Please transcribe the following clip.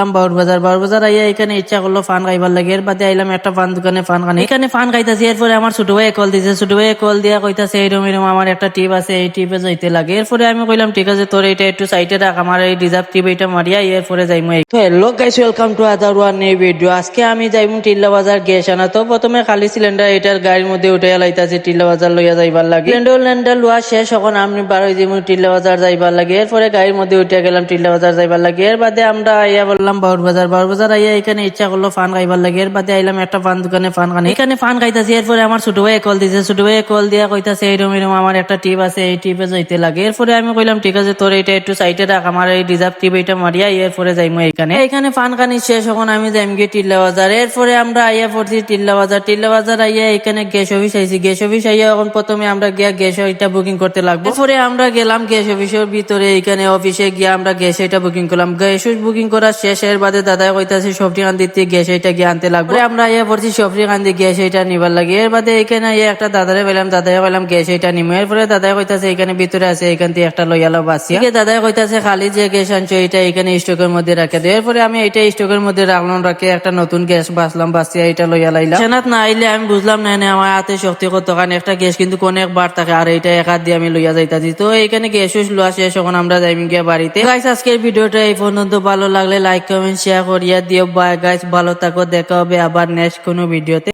বললাম বাউর বাজার আইয়া এখানে ইচ্ছা করলো ফান খাইবার লাগে। এর বাদে আইলাম একটা ফান দোকানে ফান খানি। এখানে ফান খাইতাছি, এরপরে আমার ছোট ভাই কল দিছে। ছোট ভাই কল দিয়া কইতাছে এরম এরম আমার একটা টিপ আছে, এই টিপে যাইতে লাগে। এরপরে আমি কইলাম ঠিক আছে, তোর এটা একটু সাইডে রাখ, আমার এই রিজার্ভ টিপ এটা মারিয়া এরপরে যাইমু। তো hello guys, welcome to other one knew video. আজকে আমি যাইমু টিল্লা বাজার গ্যাস আনা। তো প্রথমে খালি সিলিন্ডার এটার গাড়ির মধ্যে উঠাইয়া লাইতাছি টিল্লা বাজার লইয়া যাইবার লাগে। সিলিন্ডার লওয়া শেষ, এখন আমি বারোই যাইমু টিল্লা বাজার যাইবার লাগে। এরপরে গাড়ির মধ্যে উঠিয়া গেলাম টিল্লা বাজার যাইবার লাগে। এর বাদে আমরা আইয়া বললাম বাউর বাজার আইয়া এখানে ইচ্ছা করলো ফান খাইবার লাগে। এর বাদে আইলাম একটা ফান দোকানে ফান খানি। এখানে ফান খাইতাছি, এরপরে আমার ছোট ভাই কল দিছে। ছোট ভাই কল দিয়া কইতাছে এরম এরম আমার একটা টিপ আছে, এই টিপে যাইতে লাগে। এরপরে আমি কইলাম ঠিক আছে, তোর এটা একটু সাইডে রাখ, আমার এই রিজার্ভ টিপ এটা মারিয়া এরপরে যাইমু। এখানে ফান খানি শেষ, এখন আমি যাইম গিয়ে টিল্লা বাজার। এরপরে আমরা আইয়া পড়ছি টিল্লা বাজার আইয়া এখানে গ্যাস অফিস আইছি। গ্যাস অফিস আইয়া এখন প্রথমে আমরা গিয়া গ্যাস এটা বুকিং করতে লাগবো। এরপরে আমরা গেলাম গ্যাস অফিসের ভিতরে। এখানে অফিসে গিয়া আমরা গ্যাস এটা বুকিং করলাম। গ্যাস বুকিং করার শেষের বাদে দাদা কইতাছে সবজি কান দিতে গ্যাস এটা গিয়ে আনতে লাগবে। আমরা আইয়া পড়ছি সবজি কান দিয়ে গ্যাস এটা নিবার লাগে। এর বাদে এখানে আইয়া একটা দাদারে পেলাম গ্যাস এটা নিমু। এরপরে দাদা কইতাছে এখানে ভিতরে আছে, এখান থেকে একটা লইয়ালো বাসিয়া। দাদা কইতাছে খালি যে গ্যাস আনছো এটা এখানে স্টকের মধ্যে রাখে দেয়। এরপরে আমি এটা স্টকের মধ্যে রাখলাম, রাখে একটা নতুন গ্যাস বাসিয়া এটা লইয়া লাইলাম। সেনাত না আইলে আমি বুঝলাম না আমার হাতে শক্তি কত, কারণ একটা গ্যাস কিন্তু অনেক বার থাকে, আর এটা এক হাত দিয়ে আমি লইয়া যাইতাছি। তো এখানে গ্যাস লওয়া শেষ, এখন আমরা যাইম গিয়া বাড়িতে। গাইস আজকের ভিডিওটা এই পর্যন্ত, ভালো লাগলে লাইক কমেন্ট শেয়ার করিয়া দিও। বাই গাইস, ভালো থাকো, দেখা হবে আবার নেক্সট কোনো ভিডিওতে।